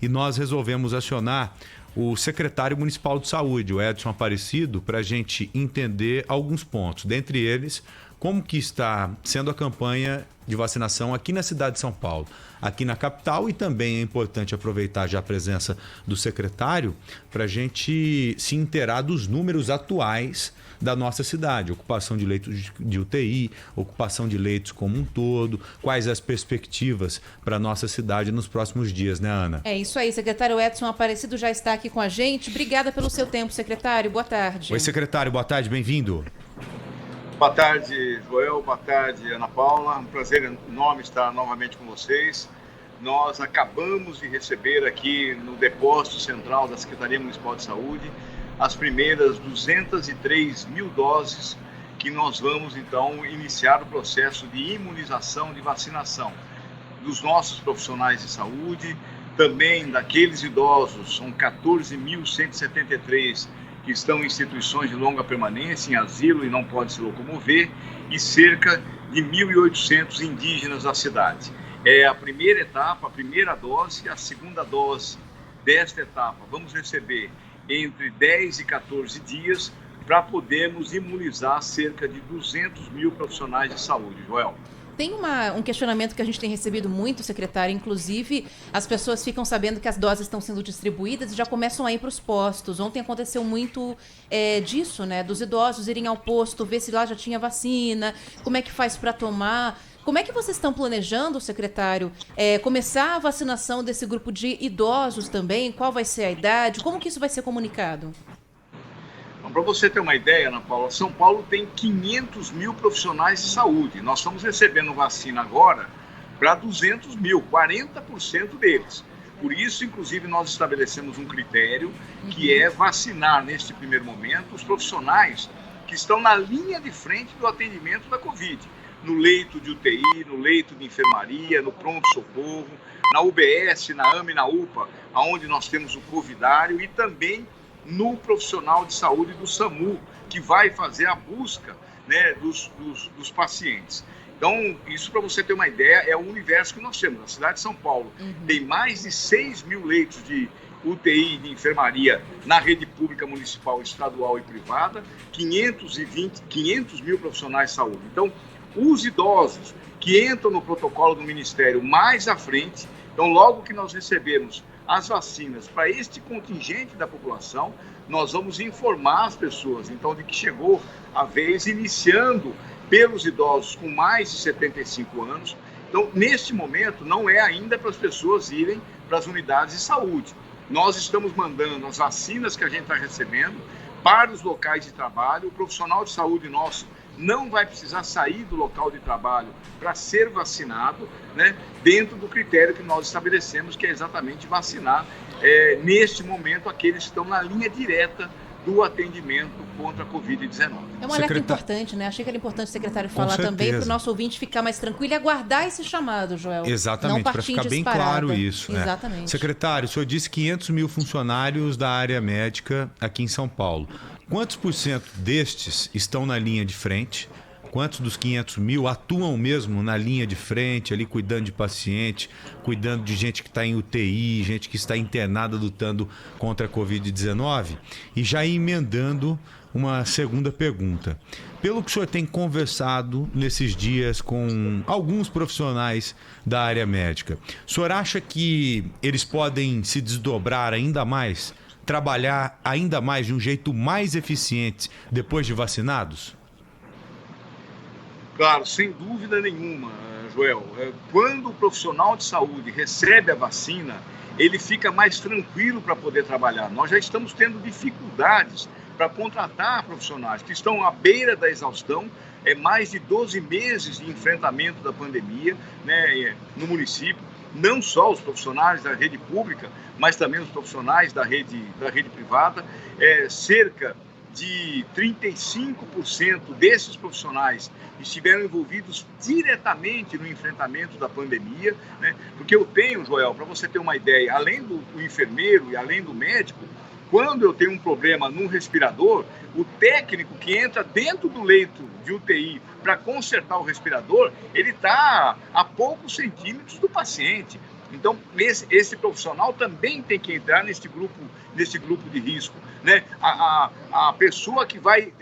e nós resolvemos acionar o secretário municipal de saúde, o Edson Aparecido, para a gente entender alguns pontos. Dentre eles, como que está sendo a campanha de vacinação aqui na cidade de São Paulo, aqui na capital, e também é importante aproveitar já a presença do secretário para a gente se inteirar dos números atuais da nossa cidade, ocupação de leitos de UTI, ocupação de leitos como um todo, quais as perspectivas para a nossa cidade nos próximos dias, né, Ana? É isso aí, secretário Edson Aparecido já está aqui com a gente. Obrigada pelo seu tempo, secretário. Boa tarde. Oi, secretário, boa tarde, bem-vindo. Boa tarde, Joel. Boa tarde, Ana Paula. Um prazer enorme estar novamente com vocês. Nós acabamos de receber aqui no depósito central da Secretaria Municipal de Saúde as primeiras 203 mil doses que nós vamos, então, iniciar o processo de imunização, de vacinação dos nossos profissionais de saúde, também daqueles idosos, são 14.173 que estão em instituições de longa permanência, em asilo e não podem se locomover, e cerca de 1.800 indígenas da cidade. É a primeira etapa, a primeira dose, a segunda dose desta etapa. Vamos receber entre 10 e 14 dias para podermos imunizar cerca de 200 mil profissionais de saúde, Joel. Tem um questionamento que a gente tem recebido muito, secretário, inclusive as pessoas ficam sabendo que as doses estão sendo distribuídas e já começam a ir para os postos. Ontem aconteceu muito disso, né? Dos idosos irem ao posto, ver se lá já tinha vacina, como é que faz para tomar. Como é que vocês estão planejando, secretário, começar a vacinação desse grupo de idosos também? Qual vai ser a idade? Como que isso vai ser comunicado? Para você ter uma ideia, Ana Paula, São Paulo tem 500 mil profissionais de saúde. Nós estamos recebendo vacina agora para 200 mil, 40% deles. Por isso, inclusive, nós estabelecemos um critério que é vacinar, neste primeiro momento, os profissionais que estão na linha de frente do atendimento da Covid. No leito de UTI, no leito de enfermaria, no pronto-socorro, na UBS, na AME, na UPA, onde nós temos o covidário, e também no profissional de saúde do SAMU, que vai fazer a busca, né, dos pacientes. Então, isso, para você ter uma ideia, é o universo que nós temos. Na cidade de São Paulo tem mais de 6 mil leitos de UTI de enfermaria na rede pública municipal, estadual e privada, 500 mil profissionais de saúde. Então, os idosos que entram no protocolo do Ministério mais à frente, então logo que nós recebermos as vacinas para este contingente da população, nós vamos informar as pessoas, então, de que chegou a vez, iniciando pelos idosos com mais de 75 anos. Então, neste momento, não é ainda para as pessoas irem para as unidades de saúde. Nós estamos mandando as vacinas que a gente está recebendo para os locais de trabalho. O profissional de saúde nosso não vai precisar sair do local de trabalho para ser vacinado, né, dentro do critério que nós estabelecemos, que é exatamente vacinar, neste momento, aqueles que estão na linha direta do atendimento contra a Covid-19. É um alerta importante, né? Achei que era importante o secretário falar também, para o nosso ouvinte ficar mais tranquilo e aguardar esse chamado, Joel. Exatamente, para ficar bem claro isso. Exatamente. Secretário, o senhor disse 500 mil funcionários da área médica aqui em São Paulo. Quantos por cento destes estão na linha de frente? Quantos dos 500 mil atuam mesmo na linha de frente, ali cuidando de paciente, cuidando de gente que está em UTI, gente que está internada lutando contra a Covid-19? E já emendando uma segunda pergunta. Pelo que o senhor tem conversado nesses dias com alguns profissionais da área médica, o senhor acha que eles podem se desdobrar ainda mais, trabalhar ainda mais de um jeito mais eficiente depois de vacinados? Claro, sem dúvida nenhuma, Joel. Quando o profissional de saúde recebe a vacina, ele fica mais tranquilo para poder trabalhar. Nós já estamos tendo dificuldades para contratar profissionais que estão à beira da exaustão. Mais de 12 meses de enfrentamento da pandemia, né, no município. Não só os profissionais da rede pública, mas também os profissionais da rede privada. Cerca de 35% desses profissionais estiveram envolvidos diretamente no enfrentamento da pandemia, né? Porque eu tenho, Joel, para você ter uma ideia, além do enfermeiro e além do médico, quando eu tenho um problema num respirador, o técnico que entra dentro do leito de UTI para consertar o respirador, ele está a poucos centímetros do paciente. Então, esse profissional também tem que entrar nesse grupo de risco, né? A pessoa que vai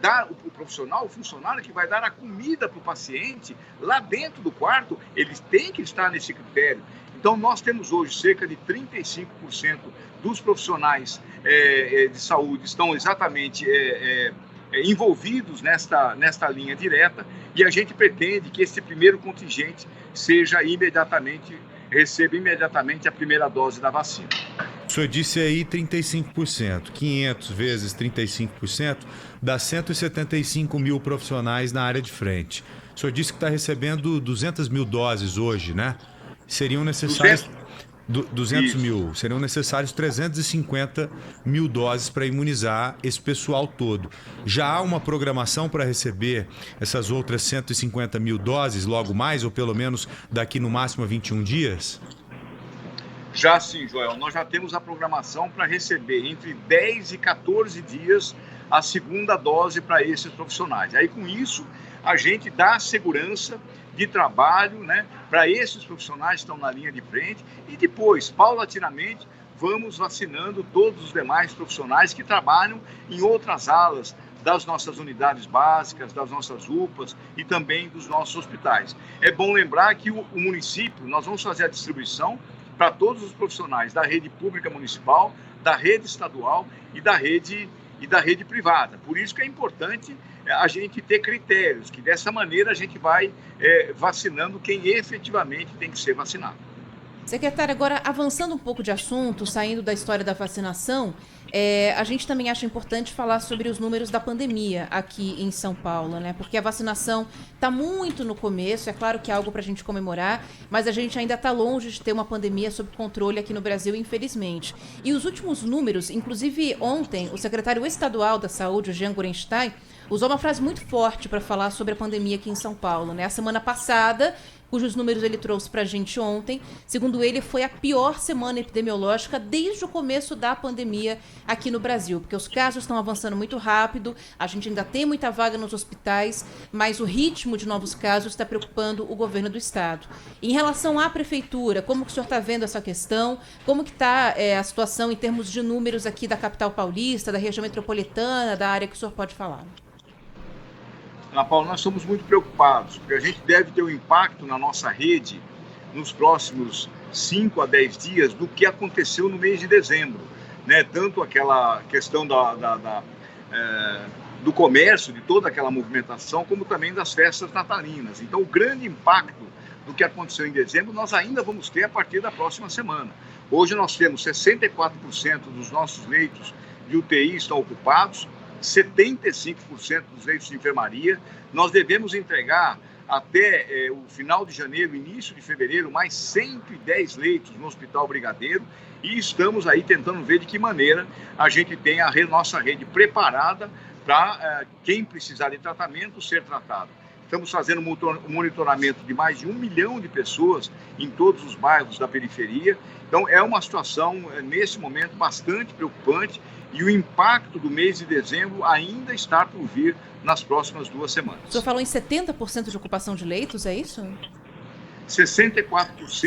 dar, o profissional, o funcionário que vai dar a comida para o paciente lá dentro do quarto, eles têm que estar nesse critério. Então, nós temos hoje cerca de 35% dos profissionais de saúde estão exatamente envolvidos nesta linha direta, e a gente pretende que esse primeiro contingente receba imediatamente a primeira dose da vacina. O senhor disse aí 35%, 500 vezes 35% dá 175 mil profissionais na área de frente. O senhor disse que está recebendo 200 mil doses hoje, né? Seriam necessários 200 mil, seriam necessários 350 mil doses para imunizar esse pessoal todo. Já há uma programação para receber essas outras 150 mil doses logo mais, ou pelo menos daqui no máximo a 21 dias? Já sim, Joel, nós já temos a programação para receber entre 10 e 14 dias a segunda dose para esses profissionais. Aí com isso a gente dá segurança de trabalho, né, para esses profissionais que estão na linha de frente, e depois, paulatinamente, vamos vacinando todos os demais profissionais que trabalham em outras alas das nossas unidades básicas, das nossas UPAs e também dos nossos hospitais. É bom lembrar que o município, nós vamos fazer a distribuição para todos os profissionais da rede pública municipal, da rede estadual e da rede privada. Por isso que é importante a gente ter critérios, que dessa maneira a gente vai vacinando quem efetivamente tem que ser vacinado. Secretário, agora avançando um pouco de assunto, saindo da história da vacinação, a gente também acha importante falar sobre os números da pandemia aqui em São Paulo, né? Porque a vacinação está muito no começo, é claro que é algo para a gente comemorar, mas a gente ainda está longe de ter uma pandemia sob controle aqui no Brasil, infelizmente. E os últimos números, inclusive ontem, o secretário estadual da Saúde, o Jean Gorenstein, usou uma frase muito forte para falar sobre a pandemia aqui em São Paulo, né? A semana passada, cujos números ele trouxe para a gente ontem, segundo ele, foi a pior semana epidemiológica desde o começo da pandemia aqui no Brasil, porque os casos estão avançando muito rápido, a gente ainda tem muita vaga nos hospitais, mas o ritmo de novos casos está preocupando o governo do estado. Em relação à prefeitura, como que o senhor está vendo essa questão? Como que está a situação em termos de números aqui da capital paulista, da região metropolitana, da área que o senhor pode falar? Ana Paula, nós estamos muito preocupados, porque a gente deve ter um impacto na nossa rede nos próximos 5 a 10 dias do que aconteceu no mês de dezembro, né? Tanto aquela questão do comércio, de toda aquela movimentação, como também das festas natalinas. Então, o grande impacto do que aconteceu em dezembro, nós ainda vamos ter a partir da próxima semana. Hoje nós temos 64% dos nossos leitos de UTI estão ocupados, 75% dos leitos de enfermaria. Nós devemos entregar até o final de janeiro, início de fevereiro, mais 110 leitos no Hospital Brigadeiro, e estamos aí tentando ver de que maneira a gente tem a nossa rede preparada para quem precisar de tratamento ser tratado. Estamos fazendo um monitoramento de mais de 1 milhão de pessoas em todos os bairros da periferia. Então, é uma situação, nesse momento, bastante preocupante, e o impacto do mês de dezembro ainda está por vir nas próximas 2 semanas. O senhor falou em 70% de ocupação de leitos, é isso? 64% dos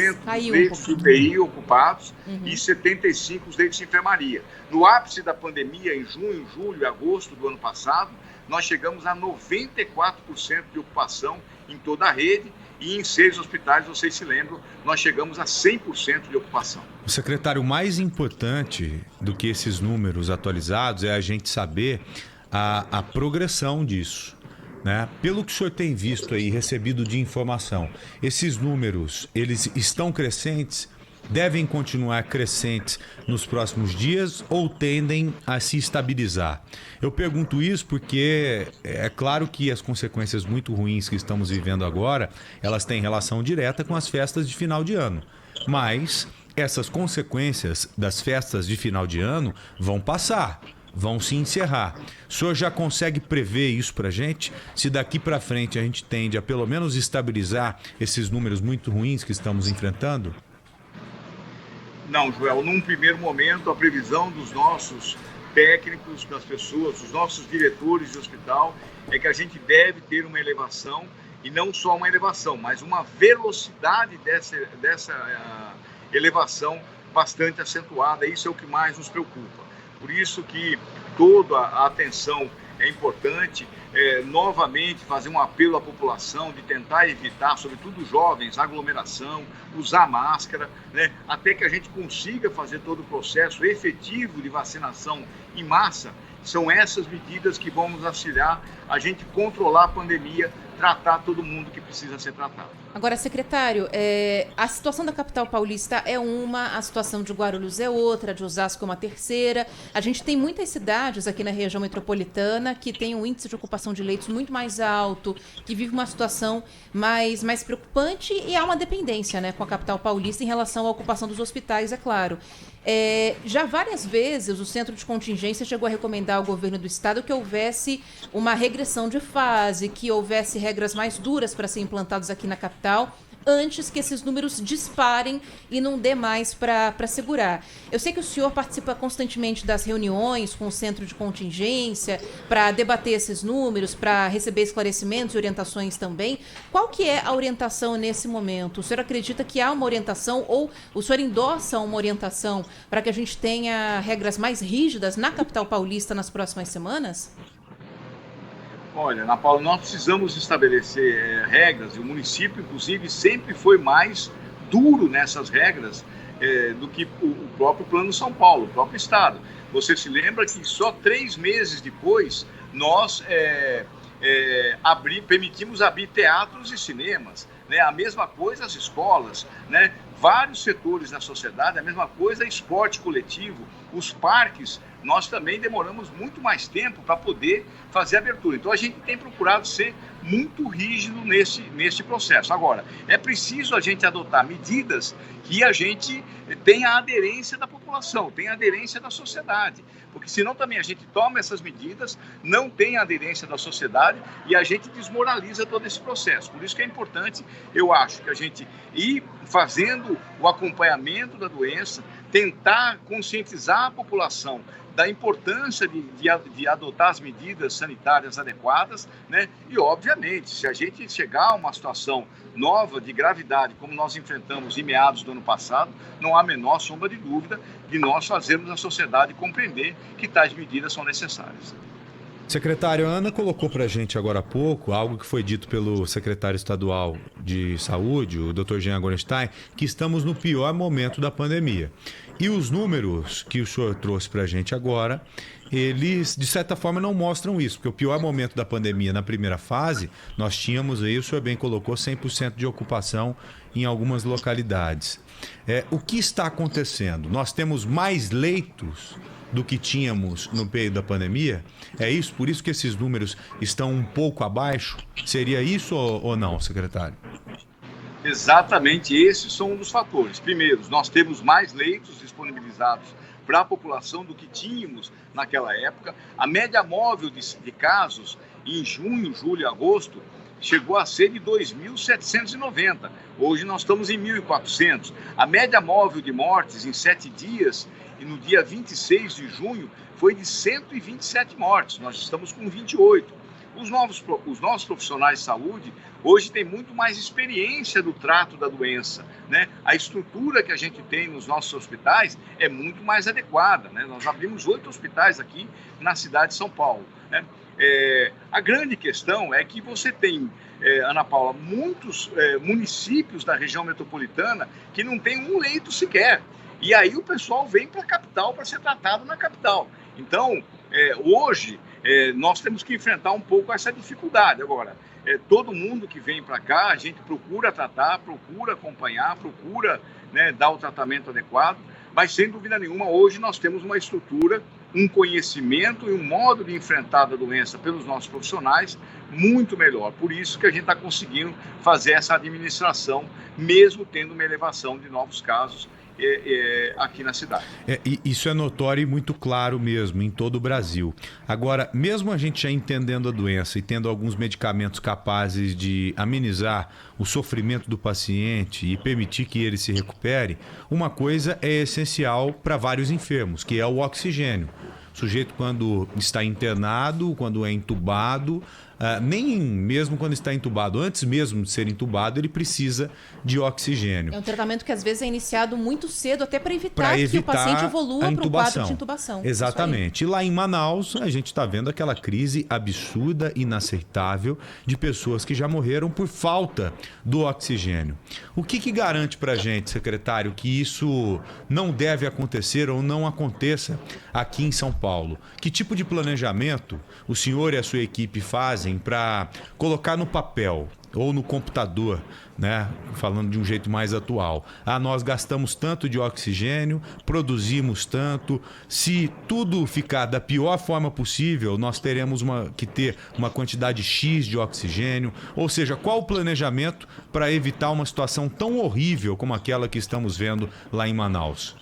leitos de UTI ocupados e 75% os leitos de enfermaria. No ápice da pandemia, em junho, julho e agosto do ano passado, nós chegamos a 94% de ocupação em toda a rede, e em 6 hospitais, vocês se lembram, nós chegamos a 100% de ocupação. O secretário, mais importante do que esses números atualizados é a gente saber a progressão disso, né? Pelo que o senhor tem visto aí, recebido de informação, esses números, eles estão crescentes? Devem continuar crescentes nos próximos dias ou tendem a se estabilizar? Eu pergunto isso porque é claro que as consequências muito ruins que estamos vivendo agora, elas têm relação direta com as festas de final de ano. Mas essas consequências das festas de final de ano vão passar, vão se encerrar. O senhor já consegue prever isso para a gente? Se daqui para frente a gente tende a pelo menos estabilizar esses números muito ruins que estamos enfrentando? Não, Joel, num primeiro momento, a previsão dos nossos técnicos, das pessoas, dos nossos diretores de hospital, é que a gente deve ter uma elevação, e não só uma elevação, mas uma velocidade elevação bastante acentuada. Isso é o que mais nos preocupa. Por isso que toda a atenção é importante. Novamente fazer um apelo à população de tentar evitar, sobretudo os jovens, aglomeração, usar máscara, né, até que a gente consiga fazer todo o processo efetivo de vacinação em massa. São essas medidas que vão nos auxiliar a gente controlar a pandemia, tratar todo mundo que precisa ser tratado. Agora, secretário, a situação da capital paulista é uma, a situação de Guarulhos é outra, de Osasco é uma terceira. A gente tem muitas cidades aqui na região metropolitana que tem um índice de ocupação de leitos muito mais alto, que vive uma situação mais preocupante, e há uma dependência, né, com a capital paulista em relação à ocupação dos hospitais, é claro. Já várias vezes o Centro de Contingência chegou a recomendar ao governo do estado que houvesse uma regressão de fase, que houvesse regras mais duras para serem implantadas aqui na capital, antes que esses números disparem e não dê mais para segurar. Eu sei que o senhor participa constantemente das reuniões com o Centro de Contingência para debater esses números, para receber esclarecimentos e orientações também. Qual que é a orientação nesse momento? O senhor acredita que há uma orientação, ou o senhor endossa uma orientação para que a gente tenha regras mais rígidas na capital paulista nas próximas semanas? Olha, Ana Paula, nós precisamos estabelecer regras, e o município, inclusive, sempre foi mais duro nessas regras do que o próprio Plano São Paulo, o próprio Estado. Você se lembra que só 3 meses depois nós permitimos abrir teatros e cinemas, né? A mesma coisa as escolas, né? Vários setores da sociedade, a mesma coisa esporte coletivo, os parques. Nós também demoramos muito mais tempo para poder fazer a abertura. Então, a gente tem procurado ser muito rígido nesse processo. Agora, é preciso a gente adotar medidas que a gente tenha a aderência da população, tenha a aderência da sociedade. Porque senão também a gente toma essas medidas, não tem a aderência da sociedade e a gente desmoraliza todo esse processo. Por isso que é importante, eu acho, que a gente ir fazendo o acompanhamento da doença, tentar conscientizar a população da importância de adotar as medidas sanitárias adequadas, né? E, obviamente, se a gente chegar a uma situação nova de gravidade, como nós enfrentamos em meados do ano passado, não há a menor sombra de dúvida de nós fazermos a sociedade compreender que tais medidas são necessárias. Secretário, a Ana colocou para a gente agora há pouco algo que foi dito pelo secretário estadual de saúde, o Dr. Jean Gorenstein, que estamos no pior momento da pandemia. E os números que o senhor trouxe para a gente agora, eles, de certa forma, não mostram isso, porque o pior momento da pandemia, na primeira fase, nós tínhamos aí, o senhor bem colocou, 100% de ocupação em algumas localidades. O que está acontecendo? Nós temos mais leitos do que tínhamos no período da pandemia? É isso? Por isso que esses números estão um pouco abaixo? Seria isso ou não, secretário? Exatamente, esses são um dos fatores. Primeiro, nós temos mais leitos disponibilizados para a população do que tínhamos naquela época. A média móvel de casos em junho, julho e agosto chegou a ser de 2.790. Hoje nós estamos em 1.400. A média móvel de mortes em 7 dias, e no dia 26 de junho, foi de 127 mortes. Nós estamos com 28. Os nossos profissionais de saúde hoje têm muito mais experiência do trato da doença, né? A estrutura que a gente tem nos nossos hospitais é muito mais adequada, né? Nós abrimos 8 hospitais aqui na cidade de São Paulo, né? A grande questão é que você tem, Ana Paula, muitos municípios da região metropolitana que não tem um leito sequer. E aí o pessoal vem para a capital para ser tratado na capital. Então, hoje, nós temos que enfrentar um pouco essa dificuldade. Agora, todo mundo que vem para cá, a gente procura tratar, procura acompanhar, procura, né, dar o tratamento adequado, mas sem dúvida nenhuma, hoje nós temos uma estrutura, um conhecimento e um modo de enfrentar a doença pelos nossos profissionais muito melhor. Por isso que a gente está conseguindo fazer essa administração, mesmo tendo uma elevação de novos casos aqui na cidade. Isso é notório e muito claro mesmo em todo o Brasil. Agora, mesmo a gente já entendendo a doença e tendo alguns medicamentos capazes de amenizar o sofrimento do paciente e permitir que ele se recupere, uma coisa é essencial para vários enfermos, que é o oxigênio. O sujeito, quando está internado, quando é entubado, nem mesmo quando está entubado, antes mesmo de ser entubado, ele precisa de oxigênio. É um tratamento que às vezes é iniciado muito cedo, até para evitar que o paciente evolua para o quadro de intubação. Exatamente. E lá em Manaus, a gente está vendo aquela crise absurda, inaceitável, de pessoas que já morreram por falta do oxigênio. O que garante para a gente, secretário, que isso não deve acontecer ou não aconteça aqui em São Paulo? Que tipo de planejamento o senhor e a sua equipe fazem para colocar no papel ou no computador, né? Falando de um jeito mais atual. Nós gastamos tanto de oxigênio, produzimos tanto. Se tudo ficar da pior forma possível, nós teremos que ter uma quantidade X de oxigênio. Ou seja, qual o planejamento para evitar uma situação tão horrível como aquela que estamos vendo lá em Manaus?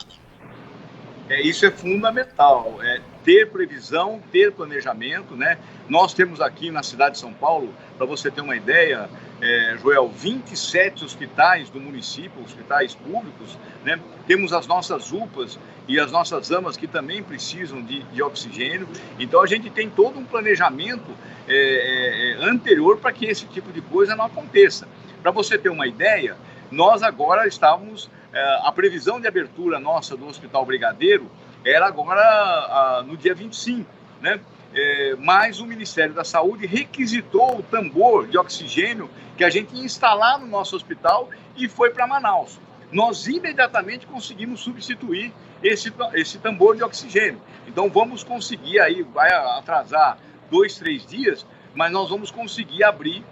Isso é fundamental, ter previsão, ter planejamento, né? Nós temos aqui na cidade de São Paulo, para você ter uma ideia, Joel, 27 hospitais do município, hospitais públicos, né? Temos as nossas UPAs e as nossas AMAs que também precisam de oxigênio. Então a gente tem todo um planejamento anterior para que esse tipo de coisa não aconteça. Para você ter uma ideia, nós agora estávamos... a previsão de abertura nossa do Hospital Brigadeiro era agora no dia 25, né? Mas o Ministério da Saúde requisitou o tambor de oxigênio que a gente ia instalar no nosso hospital e foi para Manaus. Nós imediatamente conseguimos substituir esse tambor de oxigênio. Então vamos conseguir aí, vai atrasar 2, 3 dias, mas nós vamos conseguir abrir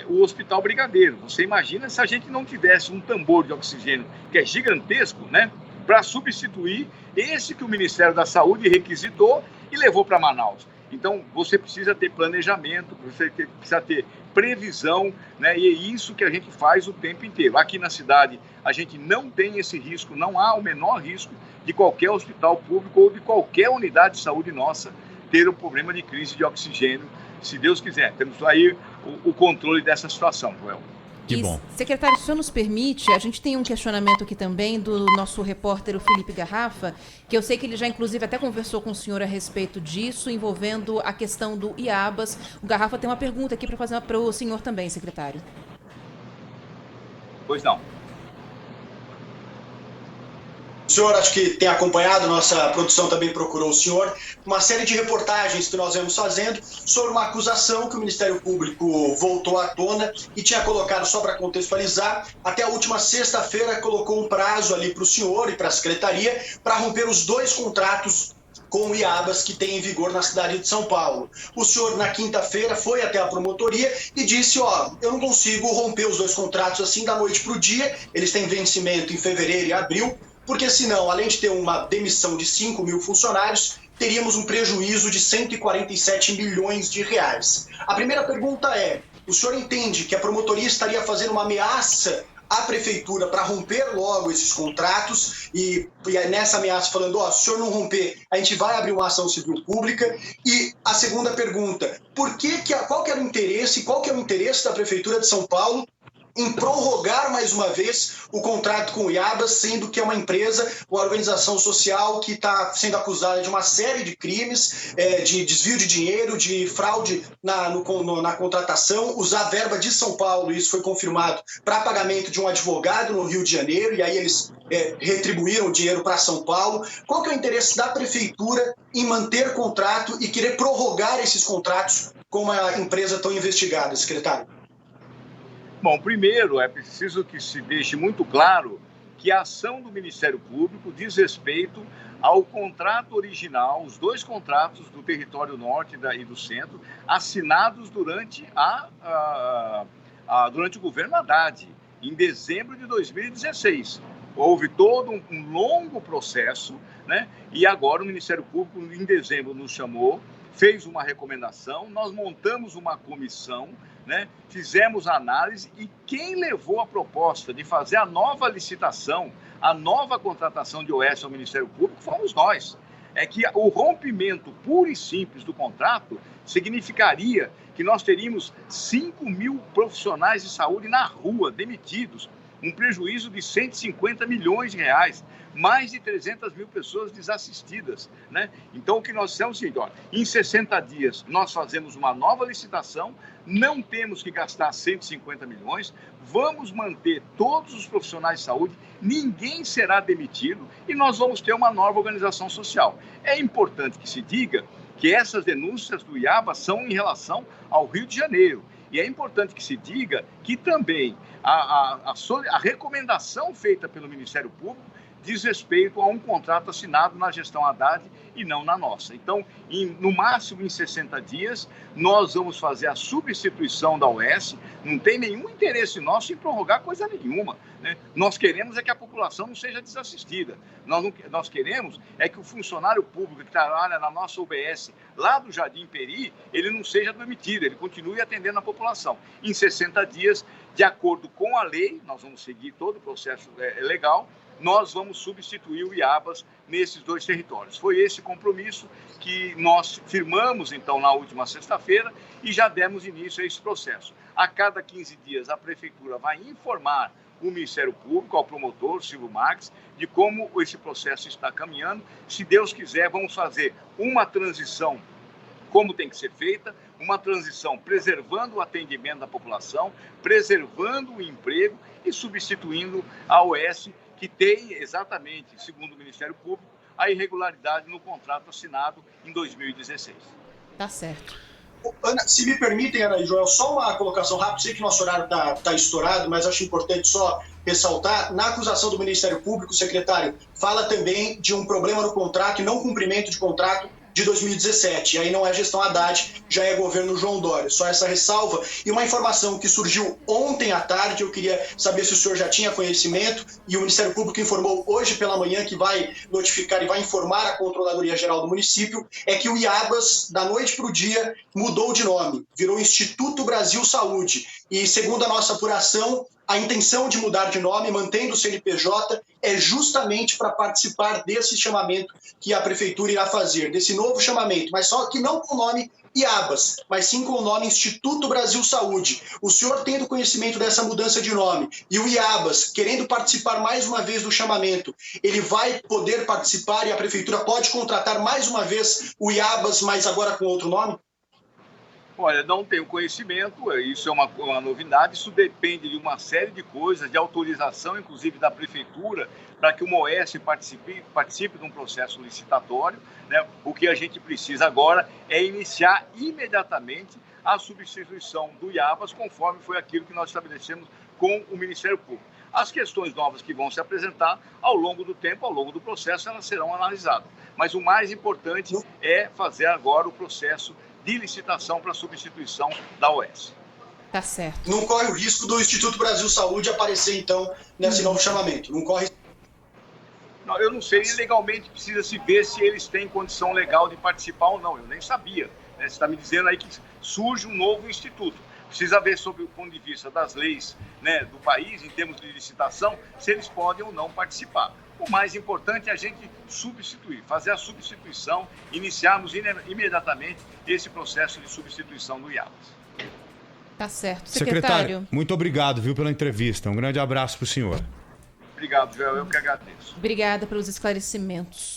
o Hospital Brigadeiro. Você imagina se a gente não tivesse um tambor de oxigênio que é gigantesco, né, para substituir esse que o Ministério da Saúde requisitou e levou para Manaus. Então, você precisa ter planejamento, você precisa ter previsão, né, e é isso que a gente faz o tempo inteiro. Aqui na cidade, a gente não tem esse risco, não há o menor risco de qualquer hospital público ou de qualquer unidade de saúde nossa ter um problema de crise de oxigênio. Se Deus quiser, temos aí o controle dessa situação, Joel. Que bom. Secretário, se o senhor nos permite, a gente tem um questionamento aqui também do nosso repórter, o Felipe Garrafa, que eu sei que ele já, inclusive, até conversou com o senhor a respeito disso, envolvendo a questão do IABAS. O Garrafa tem uma pergunta aqui para fazer para o senhor também, secretário. Pois não. O senhor, acho que tem acompanhado, nossa produção também procurou o senhor, uma série de reportagens que nós vemos fazendo sobre uma acusação que o Ministério Público voltou à tona e tinha colocado, só para contextualizar, até a última sexta-feira colocou um prazo ali para o senhor e para a secretaria para romper os 2 contratos com o IABAS que tem em vigor na cidade de São Paulo. O senhor, na quinta-feira, foi até a promotoria e disse, eu não consigo romper os 2 contratos assim da noite para o dia, eles têm vencimento em fevereiro e abril, porque senão, além de ter uma demissão de 5 mil funcionários, teríamos um prejuízo de 147 milhões de reais. A primeira pergunta é, o senhor entende que a promotoria estaria fazendo uma ameaça à prefeitura para romper logo esses contratos e nessa ameaça falando, se o senhor não romper, a gente vai abrir uma ação civil pública? E a segunda pergunta, qual que era o interesse, qual que é o interesse da Prefeitura de São Paulo em prorrogar mais uma vez o contrato com o IABAS, sendo que é uma empresa, uma organização social que está sendo acusada de uma série de crimes, de desvio de dinheiro, de fraude na contratação, usar verba de São Paulo, isso foi confirmado, para pagamento de um advogado no Rio de Janeiro, e aí eles retribuíram o dinheiro para São Paulo. Qual que é o interesse da Prefeitura em manter contrato e querer prorrogar esses contratos com uma empresa tão investigada, secretário? Bom, primeiro é preciso que se deixe muito claro que a ação do Ministério Público diz respeito ao contrato original, os 2 contratos do Território Norte e do Centro, assinados durante o governo Haddad, em dezembro de 2016. Houve todo um longo processo, né? E agora o Ministério Público, em dezembro, nos chamou, fez uma recomendação, nós montamos uma comissão, né? Fizemos a análise e quem levou a proposta de fazer a nova licitação, a nova contratação de OS ao Ministério Público, fomos nós. É que o rompimento puro e simples do contrato significaria que nós teríamos 5 mil profissionais de saúde na rua, demitidos, um prejuízo de 150 milhões de reais, mais de 300 mil pessoas desassistidas, né? Então, o que nós dissemos é o seguinte, ó, em 60 dias nós fazemos uma nova licitação, não temos que gastar 150 milhões, vamos manter todos os profissionais de saúde, ninguém será demitido e nós vamos ter uma nova organização social. É importante que se diga que essas denúncias do IABA são em relação ao Rio de Janeiro. E é importante que se diga que também a recomendação feita pelo Ministério Público diz respeito a um contrato assinado na gestão Haddad e não na nossa. Então, no máximo em 60 dias, nós vamos fazer a substituição da OS. Não tem nenhum interesse nosso em prorrogar coisa nenhuma, né? Nós queremos é que a população não seja desassistida. Nós queremos é que o funcionário público que trabalha na nossa UBS, lá do Jardim Peri, ele não seja demitido, ele continue atendendo a população. Em 60 dias, de acordo com a lei, nós vamos seguir todo o processo legal, nós vamos substituir o IABAS nesses dois territórios. Foi esse compromisso que nós firmamos, então, na última sexta-feira e já demos início a esse processo. A cada 15 dias, a Prefeitura vai informar o Ministério Público, ao promotor, Silvio Marques, de como esse processo está caminhando. Se Deus quiser, vamos fazer uma transição como tem que ser feita, uma transição preservando o atendimento da população, preservando o emprego e substituindo a OS, que tem exatamente, segundo o Ministério Público, a irregularidade no contrato assinado em 2016. Tá certo. Ana, se me permitem, Ana e Joel, só uma colocação rápida. Sei que nosso horário está estourado, mas acho importante só ressaltar. Na acusação do Ministério Público, o secretário fala também de um problema no contrato e não cumprimento de contrato de 2017. E aí não é gestão Haddad, já é governo João Dória. Só essa ressalva. E uma informação que surgiu ontem à tarde, eu queria saber se o senhor já tinha conhecimento, e o Ministério Público informou hoje pela manhã que vai notificar e vai informar a Controladoria Geral do município, é que o IABAS, da noite para o dia, mudou de nome, virou Instituto Brasil Saúde. E segundo a nossa apuração, a intenção de mudar de nome, mantendo o CNPJ, é justamente para participar desse chamamento que a Prefeitura irá fazer, desse novo chamamento, mas só que não com o nome IABAS, mas sim com o nome Instituto Brasil Saúde. O senhor, tendo conhecimento dessa mudança de nome e o IABAS querendo participar mais uma vez do chamamento, ele vai poder participar e a Prefeitura pode contratar mais uma vez o IABAS, mas agora com outro nome? Olha, não tenho conhecimento, isso é uma novidade, isso depende de uma série de coisas, de autorização, inclusive da Prefeitura, para que uma OS participe de um processo licitatório, né? O que a gente precisa agora é iniciar imediatamente a substituição do IABAS, conforme foi aquilo que nós estabelecemos com o Ministério Público. As questões novas que vão se apresentar ao longo do tempo, ao longo do processo, elas serão analisadas. Mas o mais importante é fazer agora o processo de licitação para substituição da OS. Tá certo. Não corre o risco do Instituto Brasil Saúde aparecer, então, nesse novo chamamento? Não corre... Não, eu não sei, legalmente precisa se ver se eles têm condição legal de participar ou não. Eu nem sabia, né? Você está me dizendo aí que surge um novo instituto. Precisa ver sob o ponto de vista das leis, né, do país, em termos de licitação, se eles podem ou não participar. O mais importante é a gente substituir, fazer a substituição, iniciarmos imediatamente esse processo de substituição do IABAS. Tá certo. Secretário, muito obrigado, viu, pela entrevista. Um grande abraço para o senhor. Obrigado, Joel. Eu que agradeço. Obrigada pelos esclarecimentos.